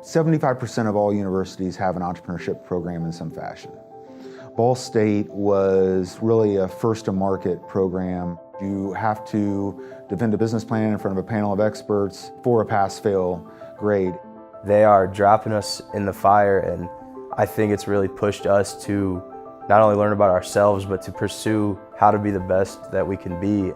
75% of all universities have an entrepreneurship program in some fashion. Ball State was really a first-to-market program. You have to defend a business plan in front of a panel of experts for a pass-fail grade. They are dropping us in the fire, and I think it's really pushed us to not only learn about ourselves, but to pursue how to be the best that we can be.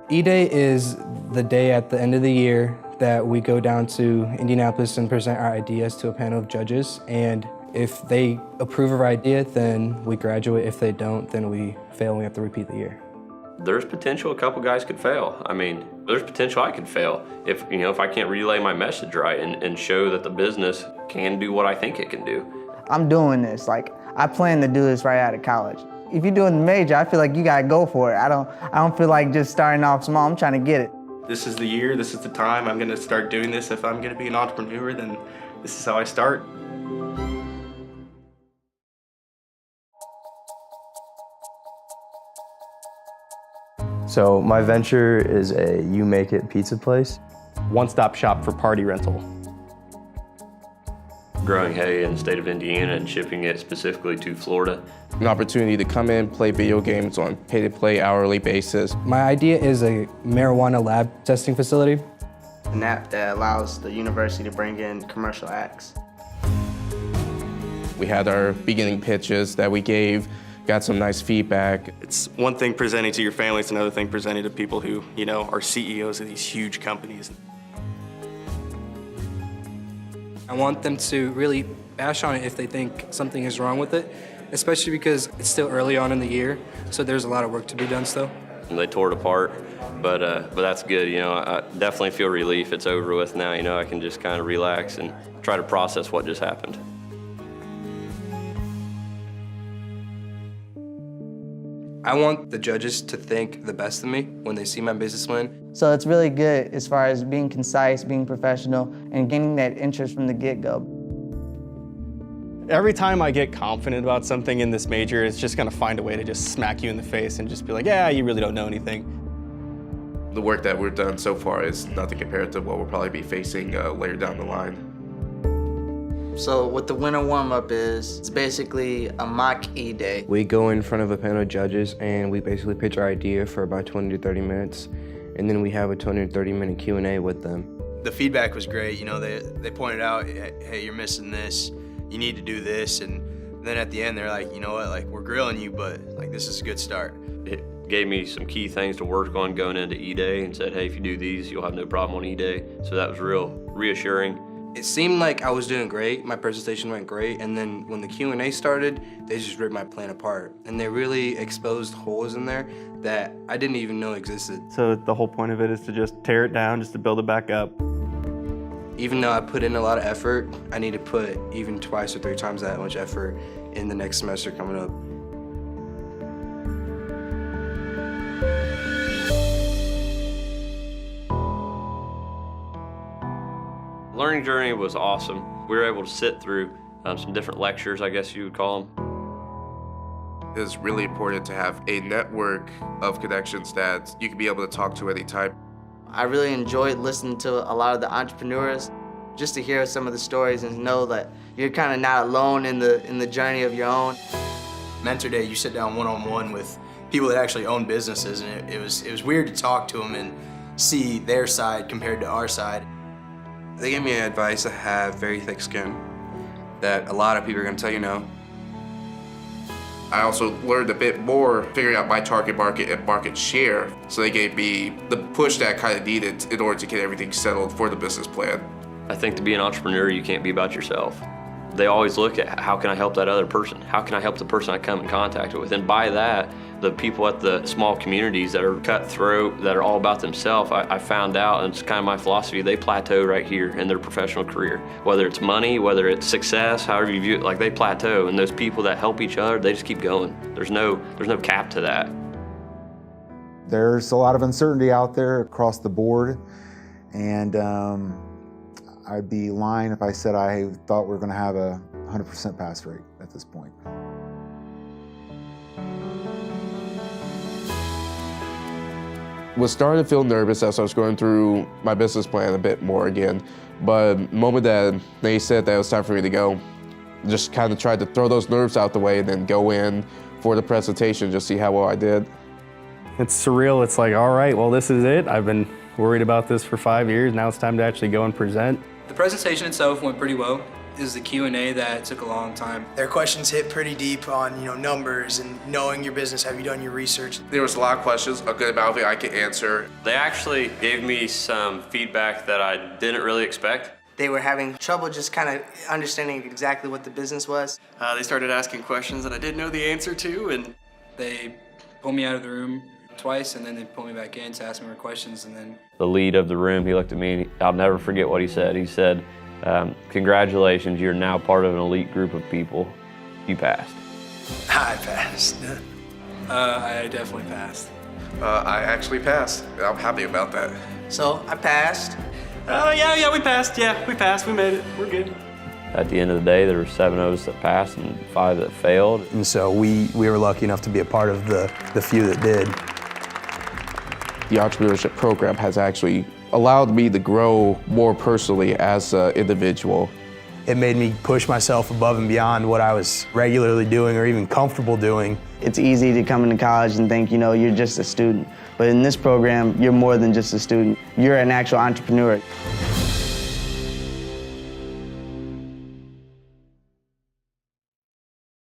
E-Day is the day at the end of the year that we go down to Indianapolis and present our ideas to a panel of judges. And if they approve of our idea, then we graduate. If they don't, then we fail and we have to repeat the year. There's potential a couple guys could fail. I mean, there's potential I could fail if I can't relay my message right and show that the business can do what I think it can do. I'm doing this, I plan to do this right out of college. If you're doing the major, I feel like you gotta go for it. I don't feel like just starting off small, I'm trying to get it. This is the year, this is the time I'm gonna start doing this. If I'm gonna be an entrepreneur, then this is how I start. So my venture is a You Make It pizza place. One-stop shop for party rental. Growing hay in the state of Indiana and shipping it specifically to Florida. An opportunity to come in, play video games on pay-to-play hourly basis. My idea is a marijuana lab testing facility. An app that allows the university to bring in commercial acts. We had our beginning pitches that we gave, got some nice feedback. It's one thing presenting to your family, it's another thing presenting to people who, are CEOs of these huge companies. I want them to really bash on it if they think something is wrong with it, especially because it's still early on in the year, so there's a lot of work to be done still. And they tore it apart, but that's good. I definitely feel relief. It's over with now. I can just kind of relax and try to process what just happened. I want the judges to think the best of me when they see my business plan. So it's really good as far as being concise, being professional, and gaining that interest from the get-go. Every time I get confident about something in this major, it's just gonna find a way to just smack you in the face and just be like, yeah, you really don't know anything. The work that we've done so far is nothing compared to what we'll probably be facing later down the line. So what the winter warm-up is, it's basically a mock E-Day. We go in front of a panel of judges and we basically pitch our idea for about 20 to 30 minutes. And then we have a 20 to 30 minute Q&A with them. The feedback was great. They pointed out, hey, you're missing this. You need to do this. And then at the end, they're like, you know what, we're grilling you, but this is a good start. It gave me some key things to work on going into E-Day and said, hey, if you do these, you'll have no problem on E-Day. So that was real reassuring. It seemed like I was doing great, my presentation went great, and then when the Q&A started, they just ripped my plan apart. And they really exposed holes in there that I didn't even know existed. So the whole point of it is to just tear it down, just to build it back up. Even though I put in a lot of effort, I need to put even 2 or 3 times that much effort in the next semester coming up. Learning journey was awesome. We were able to sit through some different lectures, I guess you would call them. It's really important to have a network of connections that you can be able to talk to any time. I really enjoyed listening to a lot of the entrepreneurs, just to hear some of the stories and know that you're kind of not alone in the journey of your own. Mentor Day, you sit down one-on-one with people that actually own businesses, and it was weird to talk to them and see their side compared to our side. They gave me advice to have very thick skin, that a lot of people are gonna tell you no. I also learned a bit more figuring out my target market and market share. So they gave me the push that I kind of needed in order to get everything settled for the business plan. I think to be an entrepreneur, you can't be about yourself. They always look at how can I help that other person? How can I help the person I come in contact with? And by that, the people at the small communities that are cutthroat, that are all about themselves, I found out, and it's kind of my philosophy, they plateau right here in their professional career. Whether it's money, whether it's success, however you view it, they plateau. And those people that help each other, they just keep going. There's no cap to that. There's a lot of uncertainty out there across the board, and I'd be lying if I said I thought we were going to have a 100% pass rate at this point. Was starting to feel nervous as I was going through my business plan a bit more again. But the moment that they said that it was time for me to go, just kind of tried to throw those nerves out the way and then go in for the presentation, just see how well I did. It's surreal. It's like, all right, well, this is it. I've been worried about this for 5 years. Now it's time to actually go and present. The presentation itself went pretty well. It was the Q&A that took a long time. Their questions hit pretty deep on, numbers and knowing your business. Have you done your research? There was a lot of questions, a good amount of it I could answer. They actually gave me some feedback that I didn't really expect. They were having trouble just kind of understanding exactly what the business was. They started asking questions that I didn't know the answer to, and They pulled me out of the room twice, and then they pulled me back in to ask me more questions, and then... The lead of the room, he looked at me, and I'll never forget what he said. He said, congratulations, you're now part of an elite group of people. You passed. I passed. I definitely passed. I actually passed, and I'm happy about that. So I passed. Yeah, we passed. Yeah, we passed. We made it. We're good. At the end of the day, there were 7 of us that passed and 5 that failed. And so we were lucky enough to be a part of the few that did. The entrepreneurship program has actually allowed me to grow more personally as an individual. It made me push myself above and beyond what I was regularly doing or even comfortable doing. It's easy to come into college and think, you're just a student. But in this program, you're more than just a student. You're an actual entrepreneur.